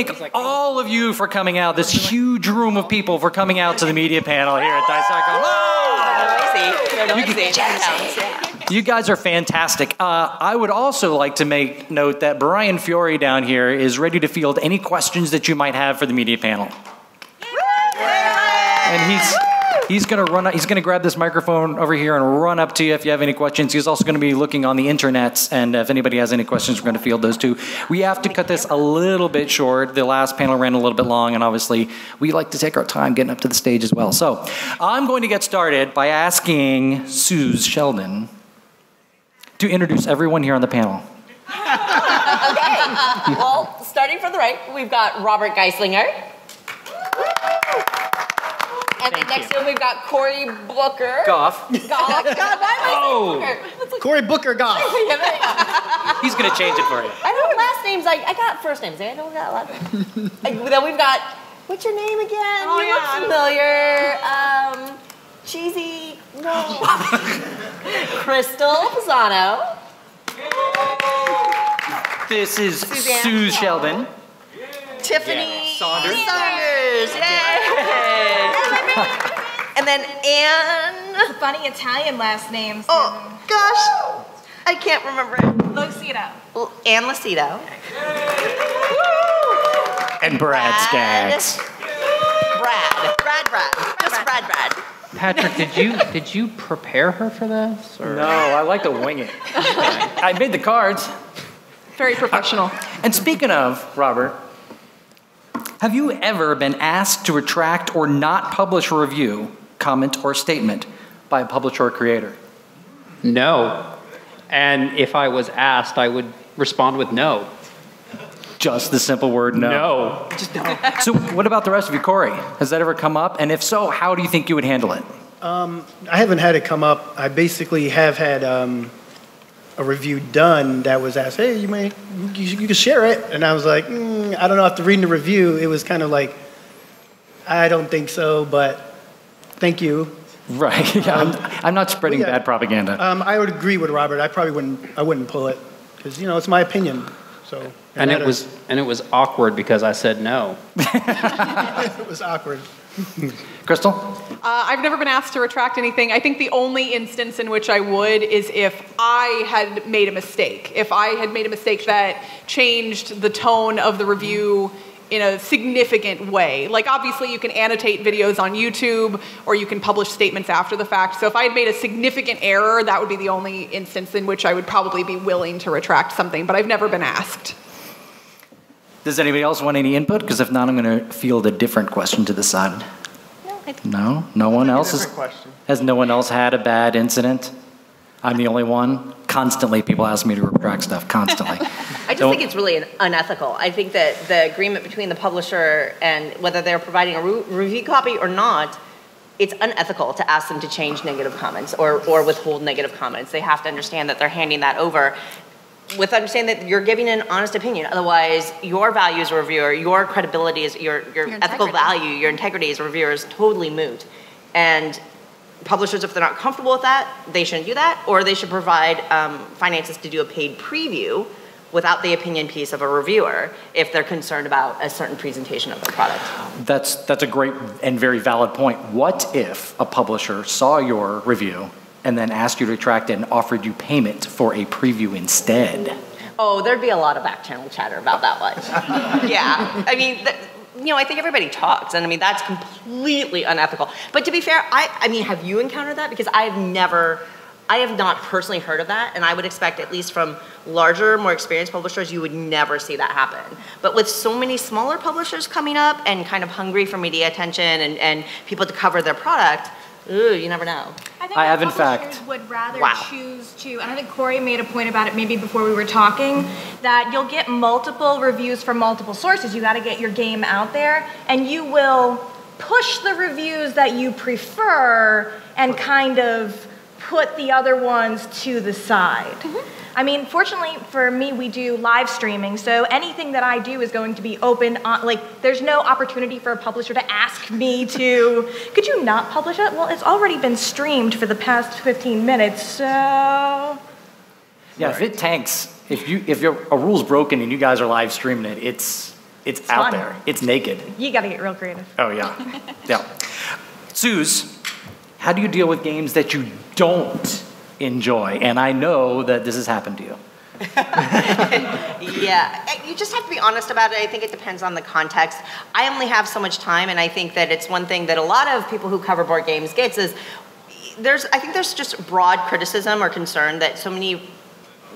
thank all of you for coming out, this huge room of people for coming out to the media panel here at Dicycle. You guys are fantastic. I would also like to make note that Brian Fiore down here is ready to field any questions that you might have for the media panel. And he's gonna run. He's gonna grab this microphone over here and run up to you if you have any questions. He's also gonna be looking on the internet, and if anybody has any questions, we're gonna field those too. We have to cut this a little bit short. The last panel ran a little bit long, and obviously we like to take our time getting up to the stage as well. So I'm going to get started by asking Suze Sheldon to introduce everyone here on the panel. Okay. Well, starting from the right, we've got Robert Geislinger. And then next to him, we've got Cory Booker. Goff. God, why am I saying Booker? Cory Booker Goff. He's going to change it for you. I know last names. I got first names. I don't got last names. Then we've got, what's your name again? Oh, you look familiar. Cheesy. No. Crystal Pisano. This is Suzanne Suze Sheldon. Tiffany Saunders. Yay! And then Anne. Funny Italian last names. Oh, gosh. I can't remember it. Lucido. Anne Lucido. And Brad Skaggs. Brad. Just Brad. Patrick, did you prepare her for this? Or? No, I like to wing it. I made the cards. Very professional. And speaking of, Robert, have you ever been asked to retract or not publish a review, comment, or statement by a publisher or creator? No. And if I was asked, I would respond with no. Just the simple word no. No. Just no. So what about the rest of you, Cory? Has that ever come up? And if so, how do you think you would handle it? I haven't had it come up. I basically have had a review done that was asked, hey, you can share it. And I was like, I don't know. After reading the review, it was kind of like, I don't think so, but thank you. Right. I'm not spreading bad propaganda. I would agree with Robert. I wouldn't pull it because it's my opinion. So. And it was awkward because I said no. It was awkward. Crystal? I've never been asked to retract anything. I think the only instance in which I would is if I had made a mistake. If I had made a mistake that changed the tone of the review in a significant way. Like, obviously, you can annotate videos on YouTube, or you can publish statements after the fact. So if I had made a significant error, that would be the only instance in which I would probably be willing to retract something, but I've never been asked. Does anybody else want any input? Because if not, I'm going to field a different question to the side. No? No one else has no one else had a bad incident? I'm the only one? Constantly, people ask me to retract stuff, constantly. I just think it's really unethical. I think that the agreement between the publisher and whether they're providing a review copy or not, it's unethical to ask them to change negative comments or withhold negative comments. They have to understand that they're handing that over with understanding that you're giving an honest opinion. Otherwise, your value as a reviewer, your credibility, your ethical value, your integrity as a reviewer is totally moot. And publishers, if they're not comfortable with that, they shouldn't do that, or they should provide finances to do a paid preview without the opinion piece of a reviewer if they're concerned about a certain presentation of the product. That's a great and very valid point. What if a publisher saw your review and then asked you to retract it and offered you payment for a preview instead? Oh, there'd be a lot of back channel chatter about that one. Yeah, I mean, I think everybody talks, and I mean, that's completely unethical. But to be fair, I mean, have you encountered that? Because I have not personally heard of that, and I would expect, at least from larger, more experienced publishers, you would never see that happen. But with so many smaller publishers coming up and kind of hungry for media attention and people to cover their product, ooh, you never know. I have, in fact, would rather choose to, and I think Cory made a point about it maybe before we were talking, that you'll get multiple reviews from multiple sources. You got to get your game out there, and you will push the reviews that you prefer and kind of put the other ones to the side. I mean, fortunately for me, we do live streaming, so anything that I do is going to be open on, there's no opportunity for a publisher to ask me to, could you not publish it? Well, it's already been streamed for the past 15 minutes, so. Yeah, if it tanks, if a rule's broken and you guys are live streaming it, it's It's out fun. there. It's naked. You got to get real creative. Oh, yeah. Yeah. Suze, how do you deal with games that you don't enjoy? And I know that this has happened to you. Yeah, you just have to be honest about it. I think it depends on the context. I only have so much time, and I think that it's one thing that a lot of people who cover board games gets is I think there's just broad criticism or concern that so many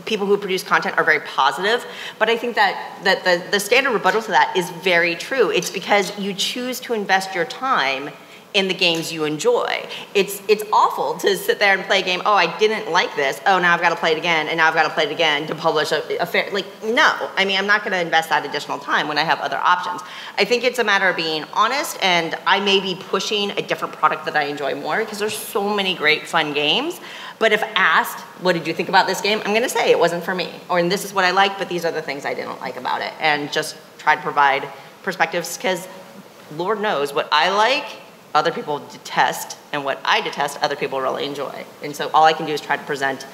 people who produce content are very positive, but I think that the standard rebuttal to that is very true. It's because you choose to invest your time in the games you enjoy. It's awful to sit there and play a game, oh, I didn't like this, oh, now I've got to play it again, and now I've got to play it again to publish a fair, like, no. I mean, I'm not going to invest that additional time when I have other options. I think it's a matter of being honest, and I may be pushing a different product that I enjoy more, because there's so many great, fun games. But if asked, what did you think about this game? I'm going to say it wasn't for me, or this is what I like, but these are the things I didn't like about it, and just try to provide perspectives, because Lord knows what I like, other people detest, and what I detest, other people really enjoy. And so all I can do is try to present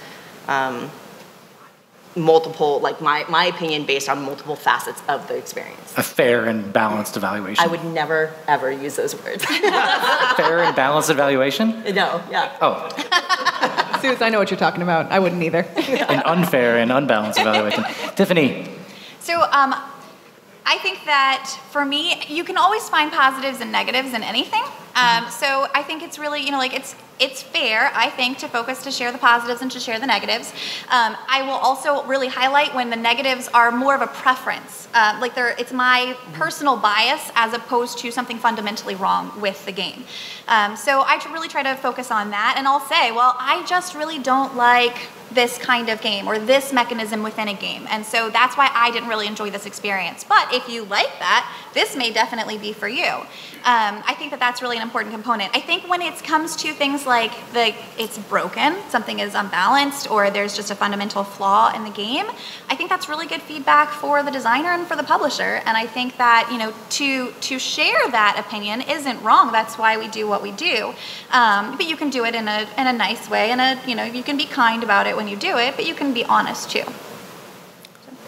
multiple, like my opinion based on multiple facets of the experience. A fair and balanced evaluation. I would never, ever use those words. Fair and balanced evaluation? No, yeah. Oh. Suze, I know what you're talking about. I wouldn't either. An unfair and unbalanced evaluation. Tiffany. So I think that for me, you can always find positives and negatives in anything. So I think it's really, it's fair, I think, to focus to share the positives and to share the negatives. I will also really highlight when the negatives are more of a preference. It's my personal bias as opposed to something fundamentally wrong with the game. So I really try to focus on that, and I'll say, well, I just really don't like this kind of game or this mechanism within a game, and so that's why I didn't really enjoy this experience. But if you like that, this may definitely be for you. I think that that's really an important component. I think when it comes to things like it's broken, something is unbalanced, or there's just a fundamental flaw in the game, I think that's really good feedback for the designer and for the publisher. And I think that to share that opinion isn't wrong. That's why we do what we do. But you can do it in a nice way, and you can be kind about it when you do it, but you can be honest too.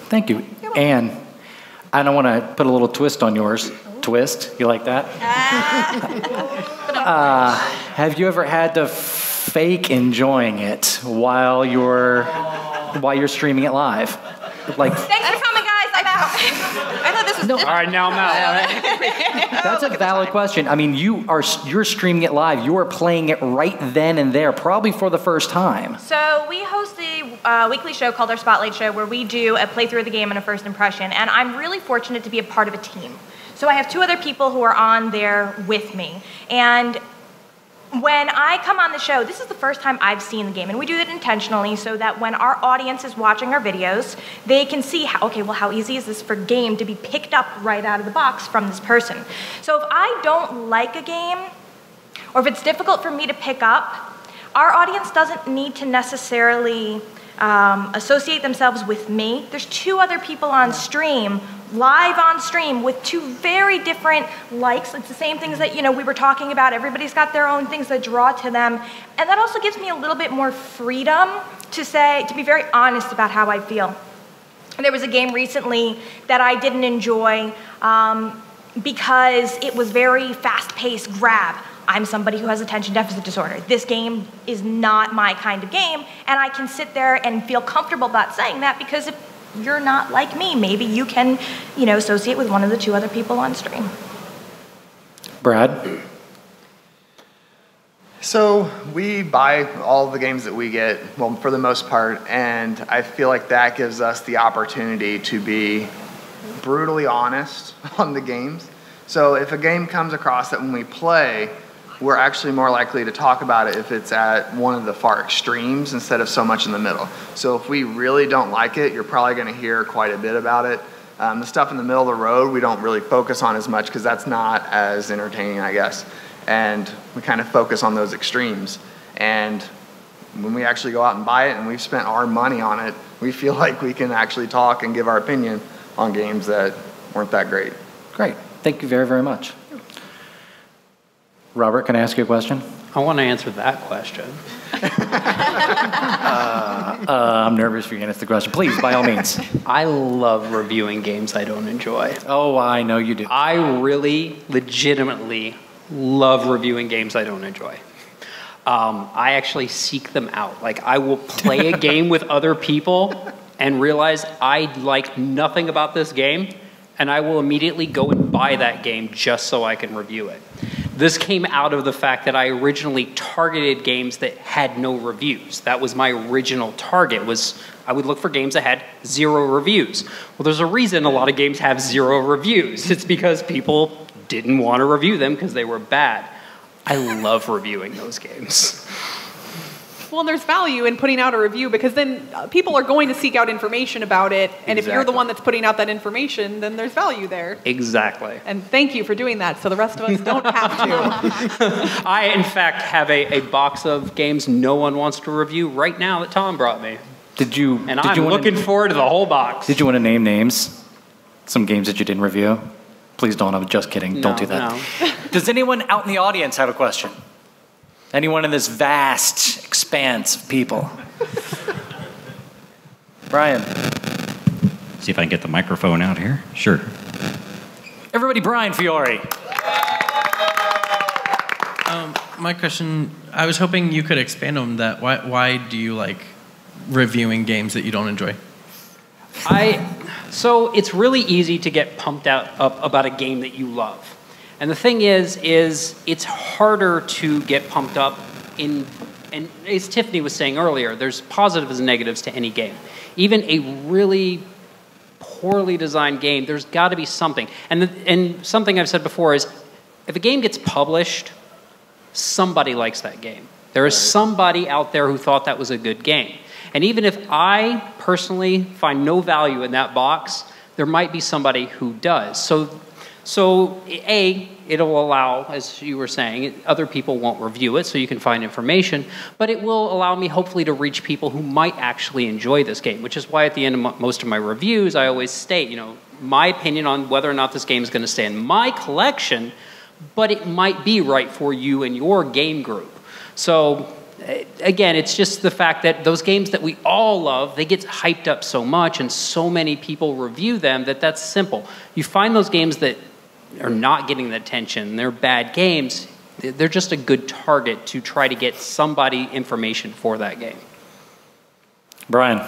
Thank you. Anne, I don't want to put a little twist on yours. Twist, you like that? Have you ever had to fake enjoying it while you're streaming it live? Thanks for coming, guys. I'm out. I thought this was All right, now I'm out. That's a valid question. I mean, you're streaming it live. You are playing it right then and there, probably for the first time. So we host a weekly show called our Spotlight Show, where we do a playthrough of the game and a first impression. And I'm really fortunate to be a part of a team. So I have two other people who are on there with me. And when I come on the show, this is the first time I've seen the game, and we do that intentionally so that when our audience is watching our videos, they can see, how easy is this for game to be picked up right out of the box from this person. So if I don't like a game, or if it's difficult for me to pick up, our audience doesn't need to necessarily associate themselves with me. There's two other people on stream, live on stream, with two very different likes. It's the same things that we were talking about. Everybody's got their own things that draw to them, and that also gives me a little bit more freedom to be very honest about how I feel. There was a game recently that I didn't enjoy because it was very fast-paced grab. I'm somebody who has attention deficit disorder. This game is not my kind of game, and I can sit there and feel comfortable about saying that, because if you're not like me, maybe you can, associate with one of the two other people on stream. Brad? So we buy all the games that we get, well, for the most part, and I feel like that gives us the opportunity to be brutally honest on the games. So if a game comes across that when we play, we're actually more likely to talk about it if it's at one of the far extremes instead of so much in the middle. So if we really don't like it, you're probably going to hear quite a bit about it. The stuff in the middle of the road, we don't really focus on as much because that's not as entertaining, I guess. And we kind of focus on those extremes. And when we actually go out and buy it and we've spent our money on it, we feel like we can actually talk and give our opinion on games that weren't that great. Great. Thank you very, very much. Robert, can I ask you a question? I want to answer that question. I'm nervous for you to answer the question. Please, by all means. I love reviewing games I don't enjoy. Oh, I know you do. I really, legitimately love reviewing games I don't enjoy. I actually seek them out. Like, I will play a game with other people and realize I like nothing about this game, and I will immediately go and buy that game just so I can review it. This came out of the fact that I originally targeted games that had no reviews. That was my original target, was I would look for games that had 0 reviews. Well, there's a reason a lot of games have 0 reviews. It's because people didn't want to review them because they were bad. I love reviewing those games. Well, and there's value in putting out a review because then people are going to seek out information about it. And if you're the one that's putting out that information, then there's value there. Exactly. And thank you for doing that so the rest of us don't have to. I, in fact, have a box of games no one wants to review right now that Tom brought me. I'm looking forward to the whole box. Did you want to name names? Some games that you didn't review? Please don't. I'm just kidding. No, don't do that. No. Does anyone out in the audience have a question? Anyone in this vast expanse of people? Brian. See if I can get the microphone out here. Sure. Everybody, Brian Fiore. My question, I was hoping you could expand on that. Why do you like reviewing games that you don't enjoy? So it's really easy to get pumped up about a game that you love. And the thing is it's harder to get pumped up and as Tiffany was saying earlier, there's positives and negatives to any game. Even a really poorly designed game, there's got to be something. And something I've said before is, if a game gets published, somebody likes that game. There is somebody out there who thought that was a good game. And even if I personally find no value in that box, there might be somebody who does. So it'll allow, as you were saying, other people won't review it, so you can find information, but it will allow me hopefully to reach people who might actually enjoy this game, which is why at the end of most of my reviews, I always state, my opinion on whether or not this game is going to stay in my collection, but it might be right for you and your game group. So again, it's just the fact that those games that we all love, they get hyped up so much and so many people review them that's simple. You find those games that are not getting the attention, they're bad games, they're just a good target to try to get somebody information for that game. Brian.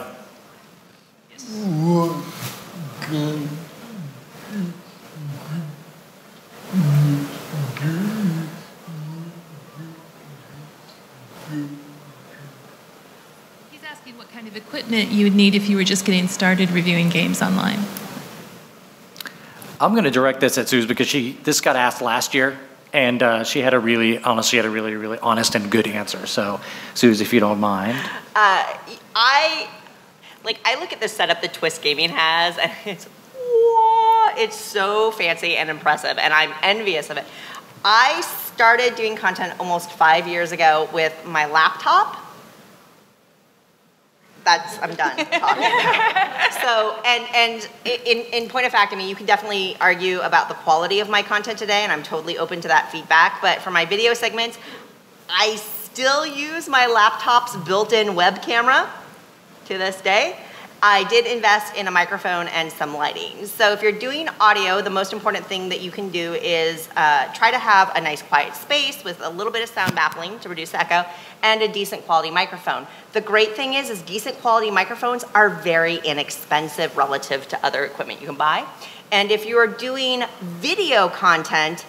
He's asking what kind of equipment you would need if you were just getting started reviewing games online. I'm going to direct this at Suze because this got asked last year, and she had a really honest and good answer. So, Suze, if you don't mind. I look at the setup that Twist Gaming has, and it's so fancy and impressive, and I'm envious of it. I started doing content almost 5 years ago with my laptop. I'm done talking. So, and in point of fact, I mean, you can definitely argue about the quality of my content today, and I'm totally open to that feedback. But for my video segments, I still use my laptop's built-in web camera to this day. I did invest in a microphone and some lighting. So if you're doing audio, the most important thing that you can do is try to have a nice quiet space with a little bit of sound baffling to reduce echo and a decent quality microphone. The great thing is decent quality microphones are very inexpensive relative to other equipment you can buy. And if you're doing video content,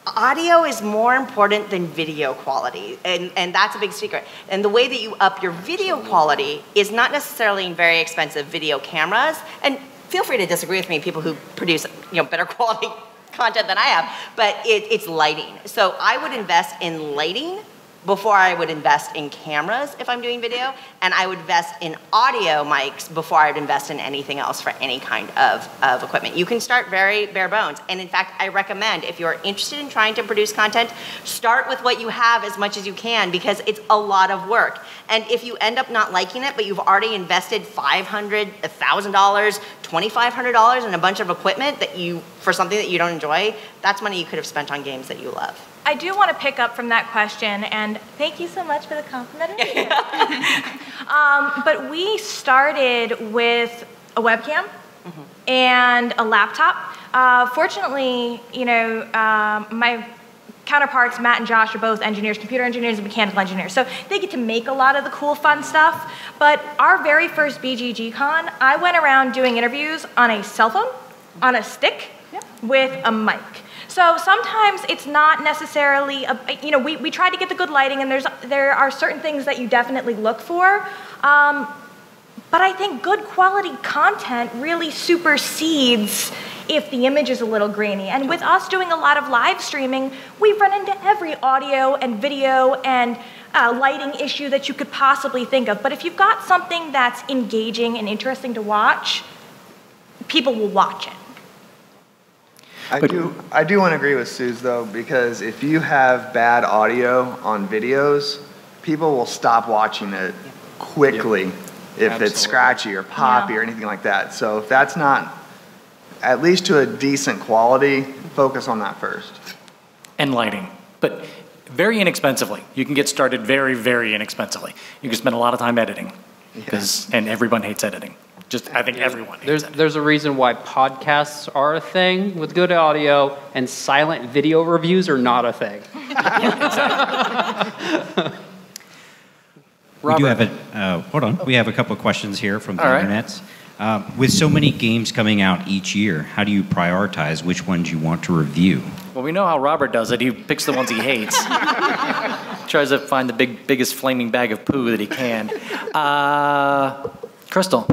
audio is more important than video quality, and that's a big secret. And the way that you up your video quality is not necessarily in very expensive video cameras, and feel free to disagree with me, people who produce better quality content than I have, but it's lighting. So I would invest in lighting before I would invest in cameras if I'm doing video, and I would invest in audio mics before I would invest in anything else for any kind of equipment. You can start very bare bones, and in fact, I recommend if you're interested in trying to produce content, start with what you have as much as you can, because it's a lot of work. And if you end up not liking it, but you've already invested $500, $1,000, $2,500 in a bunch of equipment for something that you don't enjoy, that's money you could have spent on games that you love. I do want to pick up from that question, and thank you so much for the complimentary. But we started with a webcam and a laptop. Fortunately, my counterparts, Matt and Josh, are both engineers, computer engineers and mechanical engineers. So they get to make a lot of the cool, fun stuff. But our very first BGG Con, I went around doing interviews on a cell phone, on a stick, with a mic. So sometimes it's not necessarily, we try to get the good lighting, and there are certain things that you definitely look for. But I think good quality content really supersedes if the image is a little grainy. And with us doing a lot of live streaming, we've run into every audio and video and lighting issue that you could possibly think of. But if you've got something that's engaging and interesting to watch, people will watch it. I do want to agree with Suze, though, because if you have bad audio on videos, people will stop watching it quickly if it's scratchy or poppy or anything like that. So if that's not at least to a decent quality, focus on that first. And lighting. But very inexpensively. You can get started very, very inexpensively. You can spend a lot of time editing. And everyone hates editing. I think everyone hates editing. There's a reason why podcasts are a thing with good audio and silent video reviews are not a thing. We do have hold on. We have a couple of questions here from the internet. With so many games coming out each year, how do you prioritize which ones you want to review? Well, we know how Robert does it. He picks the ones he hates. Tries to find the biggest flaming bag of poo that he can. Crystal.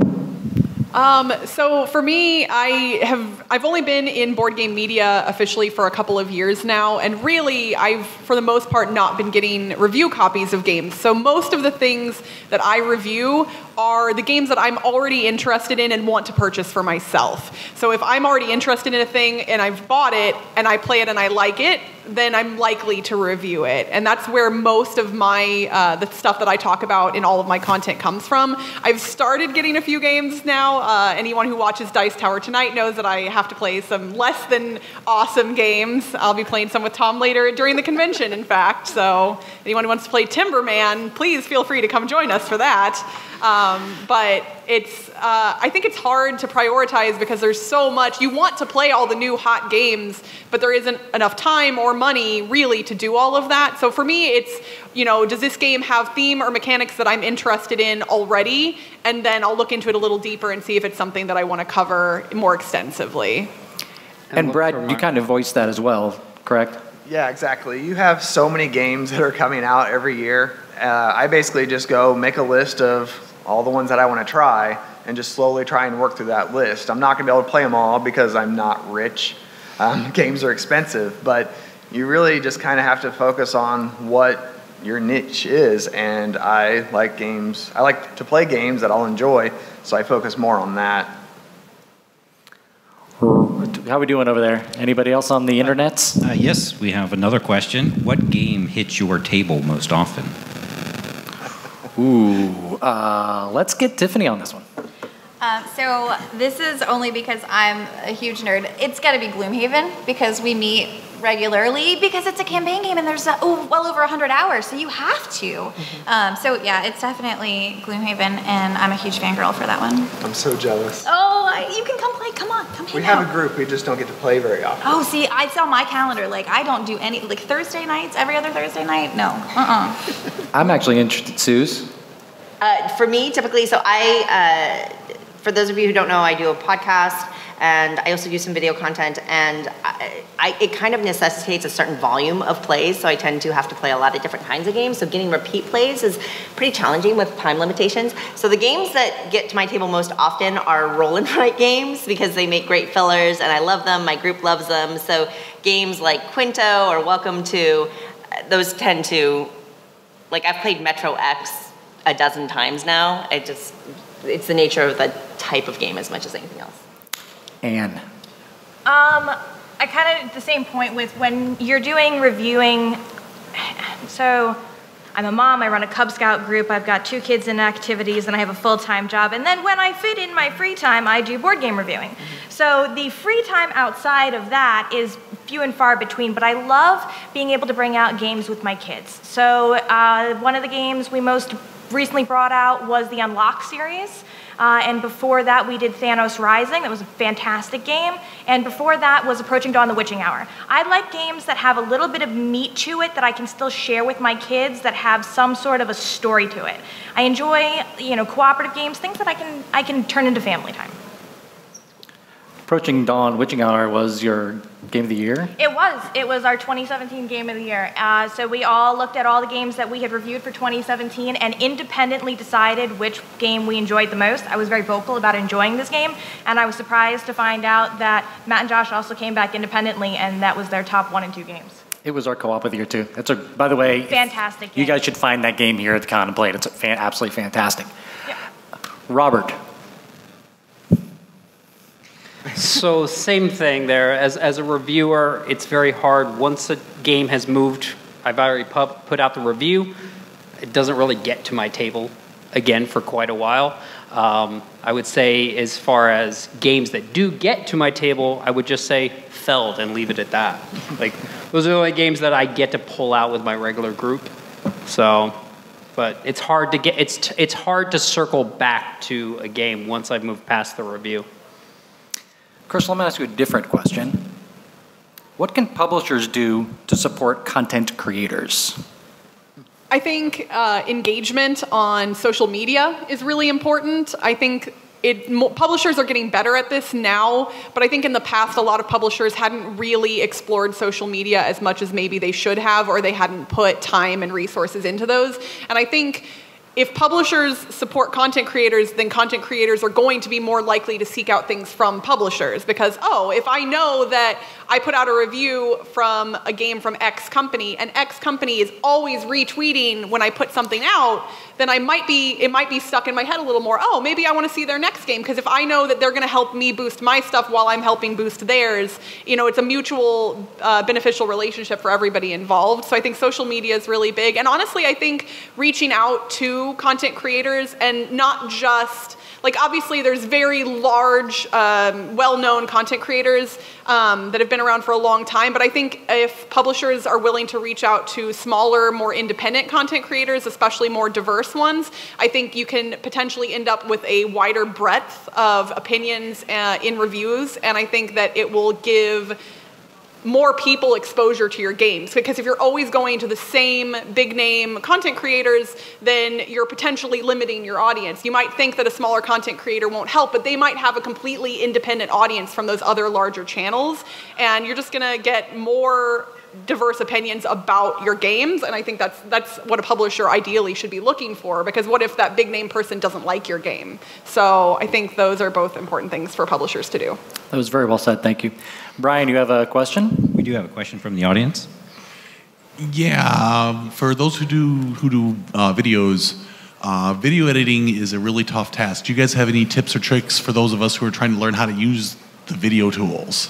So for me, I've only been in board game media officially for a couple of years now, and really I've, for the most part, not been getting review copies of games. So most of the things that I review are the games that I'm already interested in and want to purchase for myself. So if I'm already interested in a thing and I've bought it and I play it and I like it, then I'm likely to review it. And that's where most of my, the stuff that I talk about in all of my content comes from. I've started getting a few games now. Anyone who watches Dice Tower tonight knows that I have to play some less than awesome games. I'll be playing some with Tom later during the convention, in fact. So anyone who wants to play Timberman, please feel free to come join us for that. But I think it's hard to prioritize because there's so much. You want to play all the new hot games, but there isn't enough time or money really to do all of that. So for me, it's, does this game have theme or mechanics that I'm interested in already? And then I'll look into it a little deeper and see if it's something that I want to cover more extensively. And Brad, you kind of voiced that as well, correct? Yeah, exactly. You have so many games that are coming out every year. I basically just go make a list of all the ones that I want to try and just slowly try and work through that list. I'm not going to be able to play them all because I'm not rich. Games are expensive, but you really just kind of have to focus on what your niche is. And I like to play games that I'll enjoy, so I focus more on that. How are we doing over there? Anybody else on the internets? Yes, we have another question. What game hits your table most often? Ooh, let's get Tiffany on this one. So this is only because I'm a huge nerd. It's got to be Gloomhaven because we meet regularly because it's a campaign game and there's well over 100 hours, so you have to. So yeah, it's definitely Gloomhaven, and I'm a huge fangirl for that one. I'm so jealous. Oh, you can come play. Come on, come hang out. We have a group. We just don't get to play very often. Oh, see, it's on my calendar. Like, I don't do any, like Thursday nights, every other Thursday night. No, I'm actually interested, Suze. For me, typically, so for those of you who don't know, I do a podcast, and I also do some video content, and it kind of necessitates a certain volume of plays, so I tend to have to play a lot of different kinds of games, so getting repeat plays is pretty challenging with time limitations. So the games that get to my table most often are roll and write games, because they make great fillers, and I love them, my group loves them, so games like Quinto or Welcome to, those tend to, like I've played Metro X a dozen times now. It's the nature of the type of game as much as anything else. Anne. I kind of at the same point with when you're doing reviewing. So I'm a mom, I run a Cub Scout group, I've got 2 kids in activities, and I have a full-time job. And then when I fit in my free time, I do board game reviewing. So the free time outside of that is few and far between, but I love being able to bring out games with my kids. So one of the games we most recently brought out was the Unlock series. And before that, we did Thanos Rising. That was a fantastic game. And before that was Approaching Dawn, The Witching Hour. I like games that have a little bit of meat to it that I can still share with my kids, that have some sort of a story to it. I enjoy, cooperative games, things that I can turn into family time. Approaching Dawn, Witching Hour was your game of the year? It was our 2017 game of the year. So we all looked at all the games that we had reviewed for 2017 and independently decided which game we enjoyed the most. I was very vocal about enjoying this game, and I was surprised to find out that Matt and Josh also came back independently, and that was their top 1 and 2 games. It was our co-op of the year too. That's by the way, fantastic game. You guys should find that game here at the Contemplate. It's absolutely fantastic. Yeah. Robert. So same thing there. As a reviewer, it's very hard. Once a game has moved, I've already put out the review. It doesn't really get to my table again for quite a while. I would say as far as games that do get to my table, I would just say Feld and leave it at that. Like, those are the only games that I get to pull out with my regular group. So, but it's hard to get, it's hard to circle back to a game once I've moved past the review. Crystal, I'm going to ask you a different question. What can publishers do to support content creators? I think engagement on social media is really important. I think publishers are getting better at this now, but I think in the past a lot of publishers hadn't really explored social media as much as maybe they should have, or they hadn't put time and resources into those. And I think if publishers support content creators, then content creators are going to be more likely to seek out things from publishers, because, if I know that I put out a review from a game from X company, and X company is always retweeting when I put something out, then it might be stuck in my head a little more, maybe I want to see their next game, because if I know that they're going to help me boost my stuff while I'm helping boost theirs, it's a mutual beneficial relationship for everybody involved. So I think social media is really big. And honestly, I think reaching out to content creators, and not just, obviously there's very large, well-known content creators that have been around for a long time, but I think if publishers are willing to reach out to smaller, more independent content creators, especially more diverse ones, I think you can potentially end up with a wider breadth of opinions in reviews, and I think that it will give more people exposure to your games. Because if you're always going to the same big name content creators, then you're potentially limiting your audience. You might think that a smaller content creator won't help, but they might have a completely independent audience from those other larger channels, and you're just gonna get more diverse opinions about your games, and I think that's what a publisher ideally should be looking for, because what if that big name person doesn't like your game? So I think those are both important things for publishers to do. That was very well said, thank you. Brian, you have a question? We do have a question from the audience. Yeah, for those who do videos, video editing is a really tough task. Do you guys have any tips or tricks for those of us who are trying to learn how to use the video tools?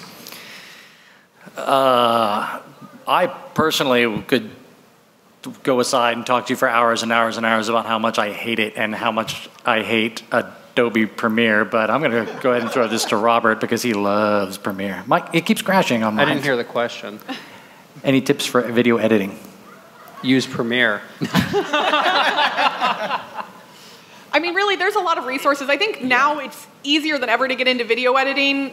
I personally could go aside and talk to you for hours and hours and hours about how much I hate it and how much I hate Adobe Premiere, but I'm going to go ahead and throw this to Robert because he loves Premiere. Mike, it keeps crashing on mine. I didn't hear the question. Any tips for video editing? Use Premiere. I mean, really, there's a lot of resources. I think now it's easier than ever to get into video editing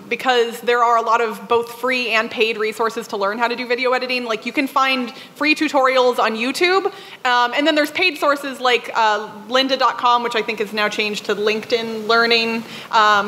because there are a lot of both free and paid resources to learn how to do video editing. Like, you can find free tutorials on YouTube, and then there's paid sources like lynda.com, which I think is now changed to LinkedIn Learning.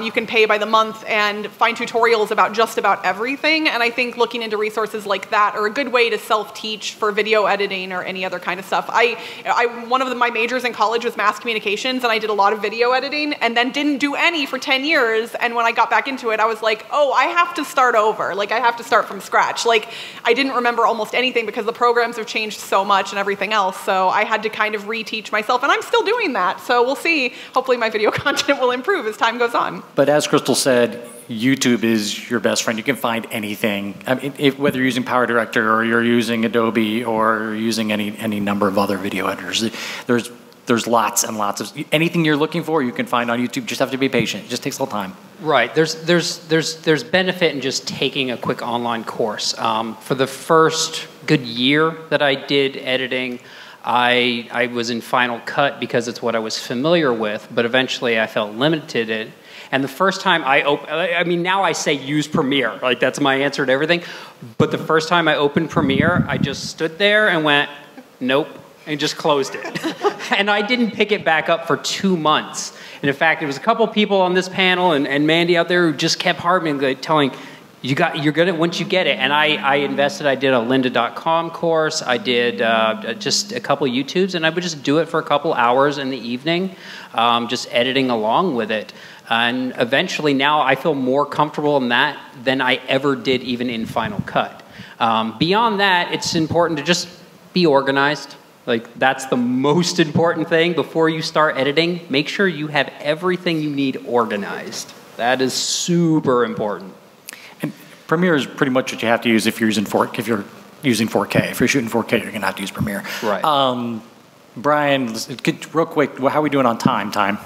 You can pay by the month and find tutorials about just about everything, and I think looking into resources like that are a good way to self-teach for video editing or any other kind of stuff. One of my majors in college was mass communications, and I did a lot of video editing, and then didn't do any for 10 years, and when I got back into it, I was like, oh, I have to start over. Like, I have to start from scratch. Like, I didn't remember almost anything because the programs have changed so much and everything else, so I had to kind of reteach myself, and I'm still doing that, so we'll see. Hopefully my video content will improve as time goes on. But as Crystal said, YouTube is your best friend. You can find anything. I mean, whether you're using Power Director or you're using Adobe or you're using any number of other video editors, there's lots and lots of anything you're looking for. You can find on YouTube. You just have to be patient. It just takes a little time. Right. There's benefit in just taking a quick online course. For the first good year that I did editing, I was in Final Cut because it's what I was familiar with, but eventually I felt limited in it. And the first time I mean, now I say use Premiere, like that's my answer to everything. But the first time I opened Premiere, I just stood there and went, nope, and just closed it. And I didn't pick it back up for 2 months. And in fact, there was a couple people on this panel and Mandy out there who just kept harping, telling, you're good at once you get it. And I invested. I did a lynda.com course. I did just a couple YouTubes, and I would just do it for a couple hours in the evening, just editing along with it. And eventually now I feel more comfortable in that than I ever did even in Final Cut. Beyond that, it's important to just be organized. Like, that's the most important thing before you start editing. Make sure you have everything you need organized. That is super important. And Premiere is pretty much what you have to use if you're using 4K. If you're shooting 4K, you're going to have to use Premiere. Right. Brian, real quick, how are we doing on time?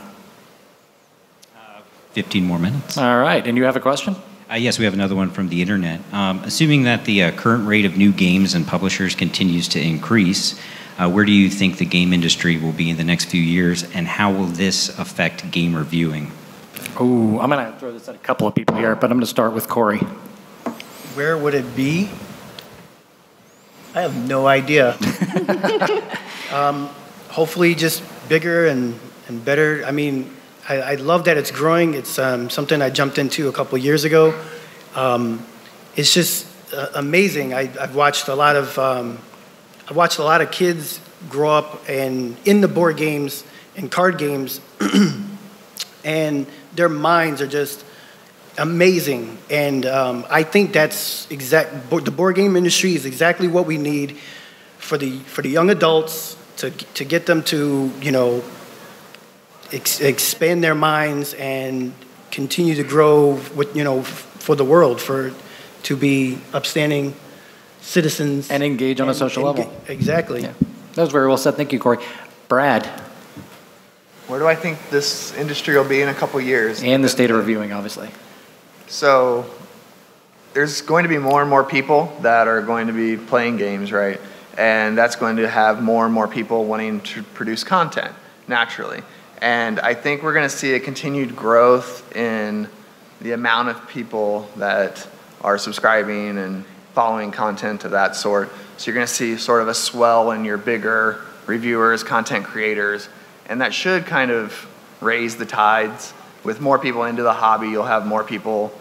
15 more minutes. All right. And you have a question? Yes, we have another one from the internet. Assuming that the current rate of new games and publishers continues to increase, where do you think the game industry will be in the next few years, and how will this affect game reviewing? Oh, I'm going to throw this at a couple of people here, but I'm going to start with Corey. Where would it be? I have no idea. Hopefully just bigger and better. I mean, I love that it's growing. It's something I jumped into a couple of years ago. It's just amazing. I've watched a lot of kids grow up and in the board games and card games, and their minds are just amazing. And I think that's the board game industry is exactly what we need for the young adults to get them to, expand their minds and continue to grow with, for the world, to be upstanding citizens. And engage on a social level. Exactly. Yeah. That was very well said. Thank you, Corey. Brad. Where do I think this industry will be in a couple years? And the state of reviewing, obviously. So there's going to be more and more people that are going to be playing games, right? And that's going to have more and more people wanting to produce content, naturally. And I think we're going to see a continued growth in the amount of people that are subscribing and following content of that sort. So you're going to see sort of a swell in your bigger reviewers, content creators, and that should kind of raise the tides. With more people into the hobby, you'll have more people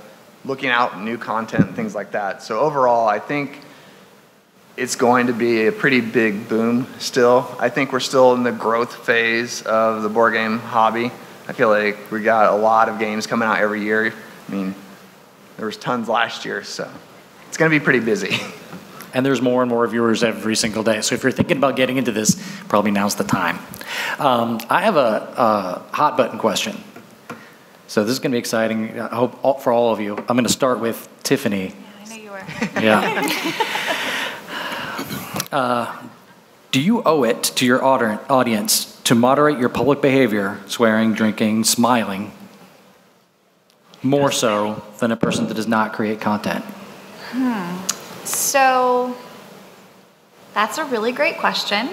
looking out new content and things like that. So overall, I think it's going to be a pretty big boom still. I think we're still in the growth phase of the board game hobby. I feel like we got a lot of games coming out every year. I mean, there was tons last year, so it's going to be pretty busy. And there's more and more viewers every single day. So if you're thinking about getting into this, probably now's the time. I have a hot button question. So this is going to be exciting, I hope, for all of you. I'm going to start with Tiffany. I knew you were. Yeah. Do you owe it to your audience to moderate your public behavior, swearing, drinking, smiling, more so than a person that does not create content? So that's a really great question.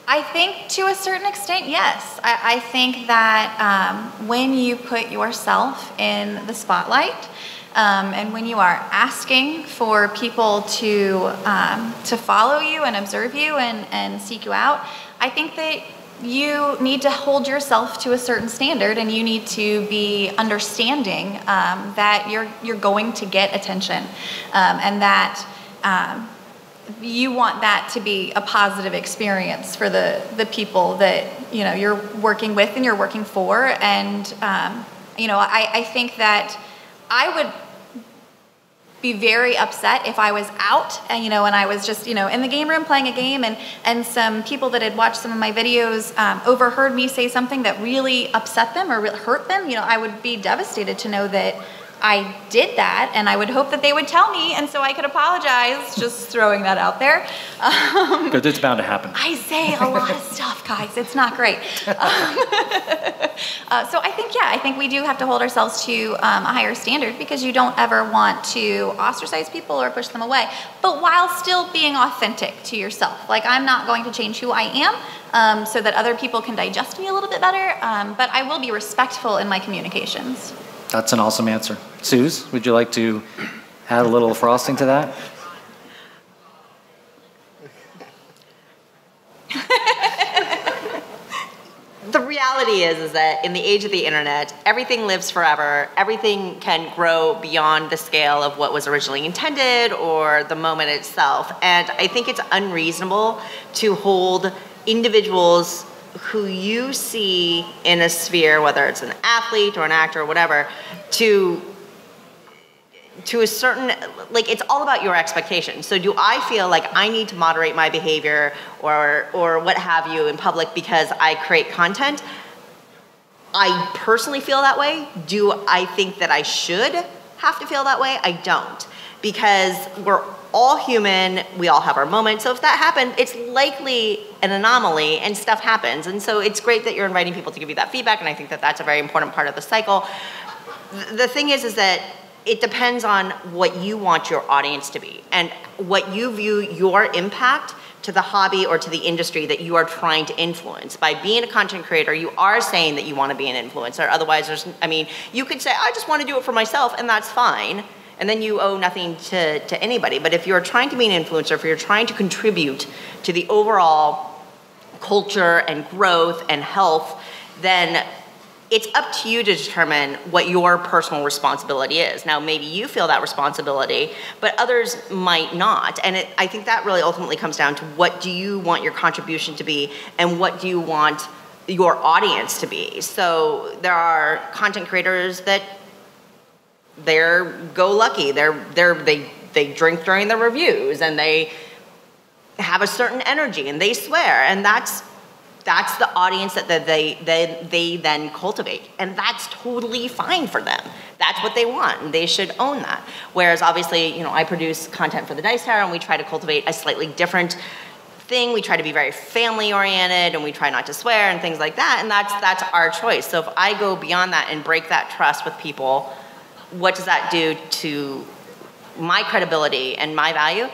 I think to a certain extent, yes. I think that when you put yourself in the spotlight, and when you are asking for people to follow you and observe you and seek you out, I think that you need to hold yourself to a certain standard, and you need to be understanding that you're going to get attention, and that you want that to be a positive experience for the people that you're working with and you're working for. And I think that I would be very upset if I was out and, you know, and I was just, you know, in the game room playing a game and some people that had watched some of my videos overheard me say something that really upset them or really hurt them. You know, I would be devastated to know that I did that, and I would hope that they would tell me, and so I could apologize, just throwing that out there. Because it's bound to happen. I say a lot of stuff, guys. It's not great. So I think we do have to hold ourselves to a higher standard, because you don't ever want to ostracize people or push them away, but while still being authentic to yourself. Like, I'm not going to change who I am so that other people can digest me a little bit better, but I will be respectful in my communications. That's an awesome answer. Suze, would you like to add a little frosting to that? The reality is that in the age of the internet, everything lives forever. Everything can grow beyond the scale of what was originally intended or the moment itself. And I think it's unreasonable to hold individuals who you see in a sphere, whether it's an athlete or an actor or whatever, to a certain, like, it's all about your expectations. So do I feel like I need to moderate my behavior or what have you in public because I create content? I personally feel that way. Do I think that I should have to feel that way? I don't, because we're all human, we all have our moments. So if that happened, it's likely an anomaly and stuff happens. And so it's great that you're inviting people to give you that feedback, and I think that that's a very important part of the cycle. The thing is that it depends on what you want your audience to be and what you view your impact to the hobby or to the industry that you are trying to influence. By being a content creator, you are saying that you want to be an influencer. Otherwise, you could say, I just want to do it for myself, and that's fine. And then you owe nothing to anybody. But if you're trying to be an influencer, if you're trying to contribute to the overall culture and growth and health, then it's up to you to determine what your personal responsibility is. Now, maybe you feel that responsibility, but others might not. And I think that really ultimately comes down to what do you want your contribution to be and what do you want your audience to be. So there are content creators that they're go-lucky. They drink during the reviews and they have a certain energy and they swear, and that's the audience that they then cultivate, and that's totally fine for them. That's what they want, and they should own that. Whereas obviously, you know, I produce content for the Dice Tower, and we try to cultivate a slightly different thing. We try to be very family-oriented, and we try not to swear and things like that, and that's our choice. So if I go beyond that and break that trust with people, what does that do to my credibility and my value?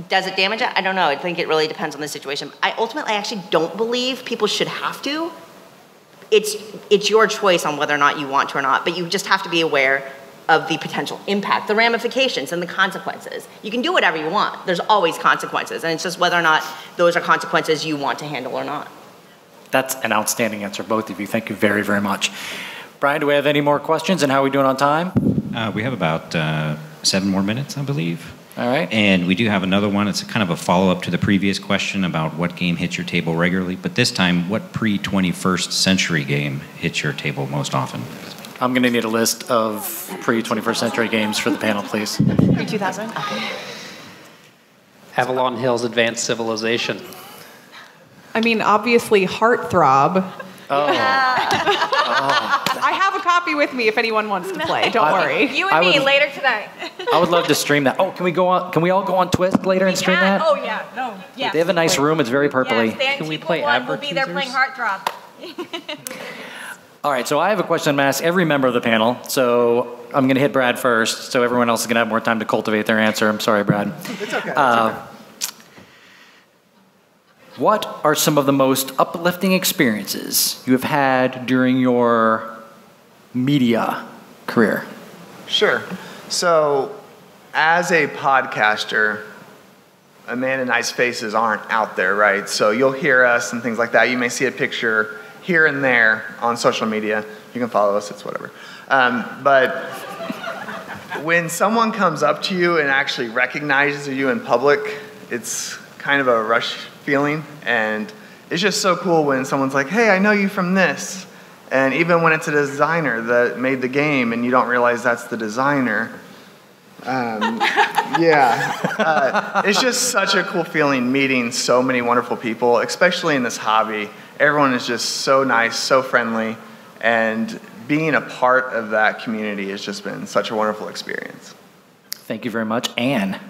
Does it damage it? I don't know. I think it really depends on the situation. I actually don't believe people should have to. It's your choice on whether or not you want to or not, but you just have to be aware of the potential impact, the ramifications, and the consequences. You can do whatever you want. There's always consequences, and it's just whether or not those are consequences you want to handle or not. That's an outstanding answer, both of you. Thank you very, very much. Brian, do we have any more questions, and how are we doing on time? We have about 7 more minutes, I believe. All right. And we do have another one. It's kind of a follow-up to the previous question about what game hits your table regularly, but this time, what pre-21st century game hits your table most often? I'm going to need a list of pre-21st century games for the panel, please. Pre-2000? Okay. Avalon Hill's Advanced Civilization. I mean, obviously, Heartthrob. Oh. I have a copy with me if anyone wants to play. Don't worry. You and me later tonight. I would love to stream that. Oh, can we all go on Twist later and stream that? Oh yeah, no, yeah. They have a nice room. It's very purpley. Yes, Can we play We'll be there playing Heartthrob. All right, so I have a question I'm going to ask every member of the panel. So I'm going to hit Brad first, so everyone else is going to have more time to cultivate their answer. I'm sorry, Brad. It's okay. What are some of the most uplifting experiences you have had during your media career? Sure. So, as a podcaster, Amanda and I's faces aren't out there, right? So you'll hear us and things like that. You may see a picture here and there on social media. You can follow us, it's whatever. But when someone comes up to you and actually recognizes you in public, it's kind of a rush feeling, and it's just so cool when someone's like, hey, I know you from this. And even when it's a designer that made the game and you don't realize that's the designer, It's just such a cool feeling meeting so many wonderful people, especially in this hobby. Everyone is just so nice, so friendly, and being a part of that community has just been such a wonderful experience. Thank you very much. Anne.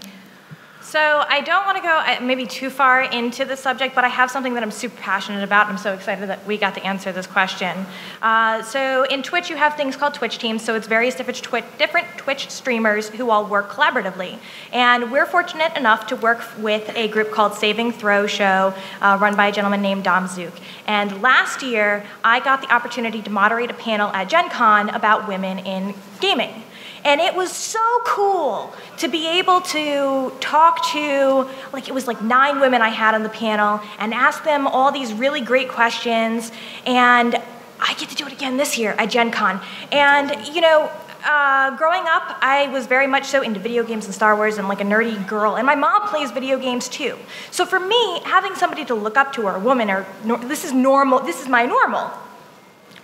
So I don't want to go maybe too far into the subject, but I have something that I'm super passionate about. I'm so excited that we got to answer this question. So in Twitch, you have things called Twitch teams. So it's various different Twitch streamers who all work collaboratively. And we're fortunate enough to work with a group called Saving Throw Show, run by a gentleman named Dom Zook. And last year, I got the opportunity to moderate a panel at Gen Con about women in gaming. And it was so cool to be able to talk to, it was 9 women I had on the panel and ask them all these really great questions. And I get to do it again this year at Gen Con. And, growing up, I was very much so into video games and Star Wars and like a nerdy girl. And my mom plays video games too. So for me, having somebody to look up to, or a woman, this is normal, this is my normal.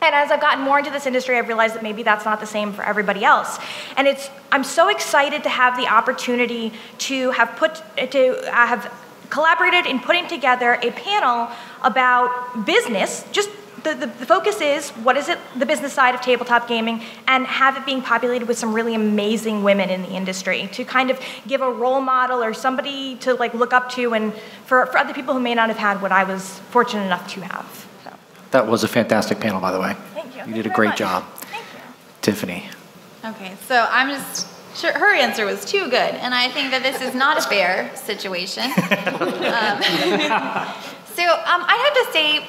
And as I've gotten more into this industry, I've realized that maybe that's not the same for everybody else. And I'm so excited to have the opportunity to have collaborated in putting together a panel about business. Just the focus is, what is it, the business side of tabletop gaming, and have it being populated with some really amazing women in the industry to kind of give a role model or somebody to look up to, and for other people who may not have had what I was fortunate enough to have. That was a fantastic panel, by the way. Thank you. You did a great job. Thank you. Tiffany. Okay, so I'm just sure her answer was too good, and I think that this is not a fair situation. I'd have to say,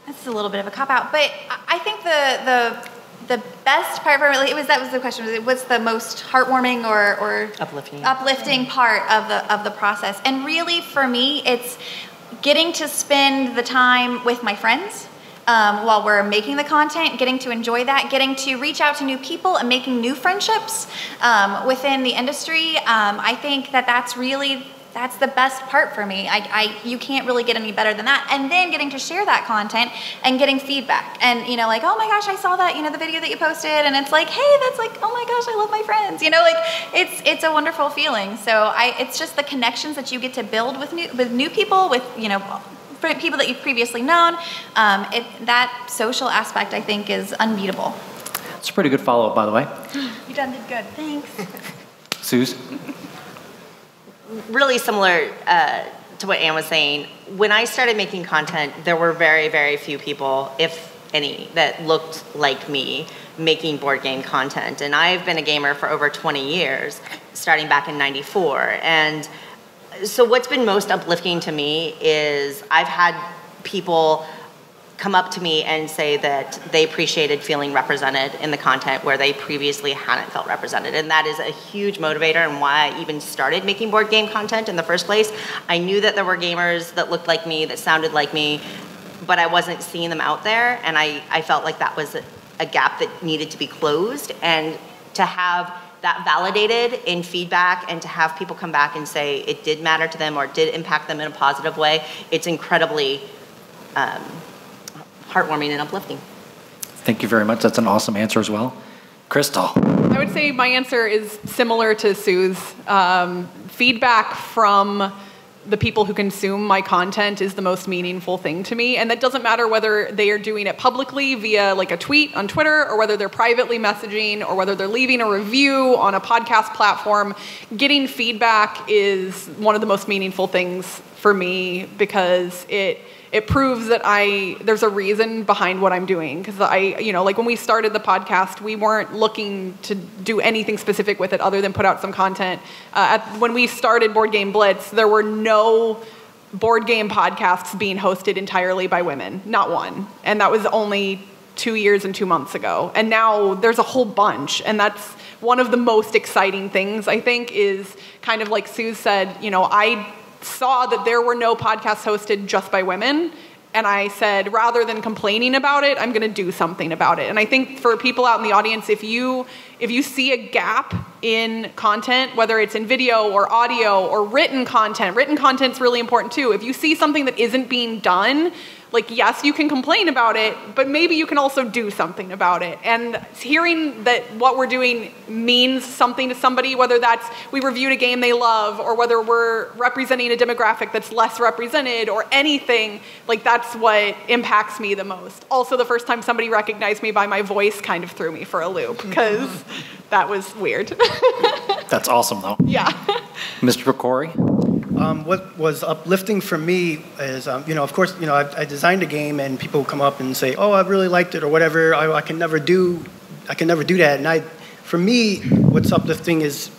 this is a little bit of a cop-out, but I think the best part for me, that was the question, what's the most heartwarming or uplifting part of the process? And really, for me, it's getting to spend the time with my friends while we're making the content, getting to enjoy that, getting to reach out to new people and making new friendships within the industry. I think that's the best part for me. You can't really get any better than that. And then getting to share that content and getting feedback. And, oh my gosh, I saw that, the video that you posted. And it's like, hey, that's oh my gosh, I love my friends. It's a wonderful feeling. So it's just the connections that you get to build with new people, with, people that you've previously known. That social aspect, I think, is unbeatable. It's a pretty good follow-up, by the way. You done did good. Thanks. Suze? Really similar to what Anne was saying. When I started making content, there were very, very few people, if any, that looked like me making board game content. And I've been a gamer for over 20 years, starting back in '94. And so what's been most uplifting to me is I've had people come up to me and say that they appreciated feeling represented in the content where they previously hadn't felt represented. And that is a huge motivator and why I even started making board game content in the first place. I knew that there were gamers that looked like me, that sounded like me, but I wasn't seeing them out there. And I felt like that was a gap that needed to be closed. And to have that validated in feedback and to have people come back and say it did matter to them or it did impact them in a positive way, it's incredibly heartwarming and uplifting. Thank you very much. That's an awesome answer as well. Crystal. I would say my answer is similar to Sue's. Feedback from the people who consume my content is the most meaningful thing to me. And that doesn't matter whether they are doing it publicly via a tweet on Twitter, or whether they're privately messaging, or whether they're leaving a review on a podcast platform. Getting feedback is one of the most meaningful things for me, because it proves that there's a reason behind what I'm doing. Because when we started the podcast, we weren't looking to do anything specific with it other than put out some content. When we started Board Game Blitz, there were no board game podcasts being hosted entirely by women, not one. And that was only 2 years and 2 months ago. And now there's a whole bunch. And that's one of the most exciting things, I think, is kind of like Sue said, I saw that there were no podcasts hosted just by women, and I said, rather than complaining about it, I'm going to do something about it. And I think for people out in the audience, if you see a gap in content, whether it's in video or audio or written content. Written content's really important too. If you see something that isn't being done, like, yes, you can complain about it, but maybe you can also do something about it. And hearing that what we're doing means something to somebody, whether that's we reviewed a game they love, or whether we're representing a demographic that's less represented, or anything, like, that's what impacts me the most. Also, the first time somebody recognized me by my voice kind of threw me for a loop, because that was weird. That's awesome, though. Yeah. Mr. Corey? What was uplifting for me is, of course, I designed a game and people come up and say, "Oh, I really liked it," or whatever. I can never do that. And for me, what's uplifting is,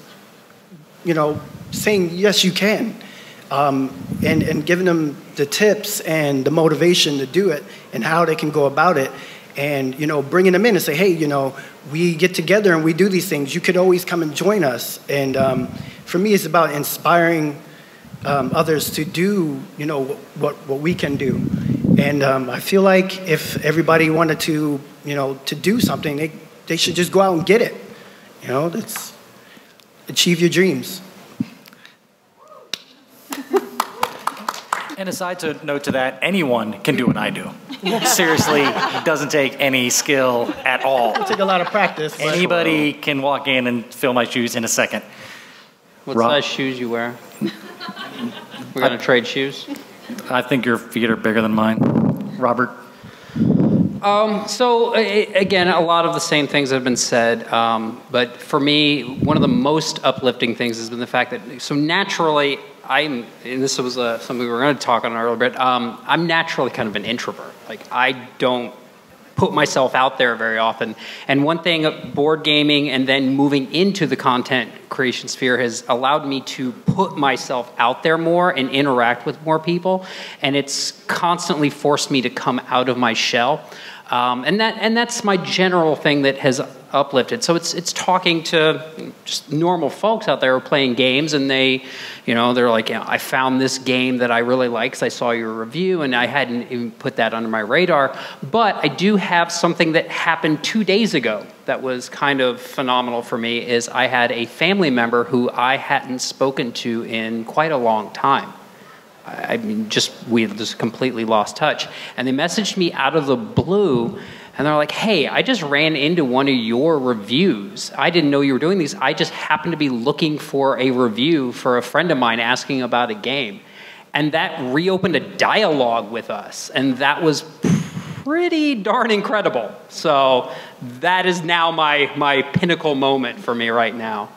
saying yes, you can, and giving them the tips and the motivation to do it and how they can go about it, and bringing them in and say, "Hey, we get together and we do these things. You could always come and join us." And for me, it's about inspiring others to do, what we can do. And I feel like if everybody wanted to, to do something, they should just go out and get it. That's achieve your dreams. And a side note to that, anyone can do what I do. Seriously, it doesn't take any skill at all. It'll take a lot of practice. Anybody can walk in and fill my shoes in a second. What size shoes you wear? We're going to trade shoes? I think your feet are bigger than mine. Robert? Again, a lot of the same things have been said, but for me, one of the most uplifting things has been the fact that, so naturally, and this was something we were going to talk on earlier, but I'm naturally kind of an introvert. Like, I don't put myself out there very often. And one thing, board gaming and then moving into the content creation sphere has allowed me to put myself out there more and interact with more people. And it's constantly forced me to come out of my shell. And that's my general thing that has uplifted. So it's talking to just normal folks out there who are playing games, and they're like, I found this game that I really like because I saw your review, and I hadn't even put that under my radar. But I do have something that happened 2 days ago that was kind of phenomenal for me. Is I had a family member who I hadn't spoken to in quite a long time. I mean, we just completely lost touch. And they messaged me out of the blue, and they're like, "Hey, I just ran into one of your reviews. I didn't know you were doing these. I just happened to be looking for a review for a friend of mine asking about a game." And that reopened a dialogue with us, and that was pretty darn incredible. So that is now my pinnacle moment for me right now.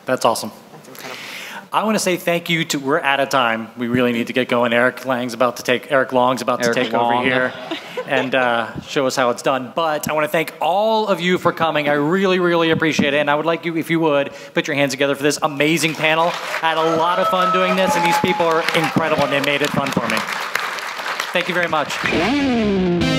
That's awesome. I want to say thank you to, we're out of time. We really need to get going. Eric Long's about to take over here and show us how it's done. But I want to thank all of you for coming. I really, really appreciate it. And I would like you, if you would, put your hands together for this amazing panel. I had a lot of fun doing this, and these people are incredible, and they made it fun for me. Thank you very much.